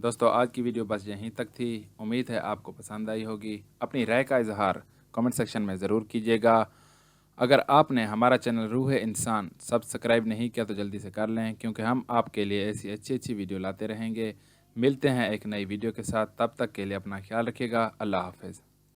दोस्तों आज की वीडियो बस यहीं तक थी। उम्मीद है आपको पसंद आई होगी। अपनी राय का इजहार कमेंट सेक्शन में ज़रूर कीजिएगा। अगर आपने हमारा चैनल रूह इंसान सब्सक्राइब नहीं किया तो जल्दी से कर लें, क्योंकि हम आपके लिए ऐसी अच्छी अच्छी वीडियो लाते रहेंगे। मिलते हैं एक नई वीडियो के साथ, तब तक के लिए अपना ख्याल रखिएगा। अल्लाह हाफ़िज़।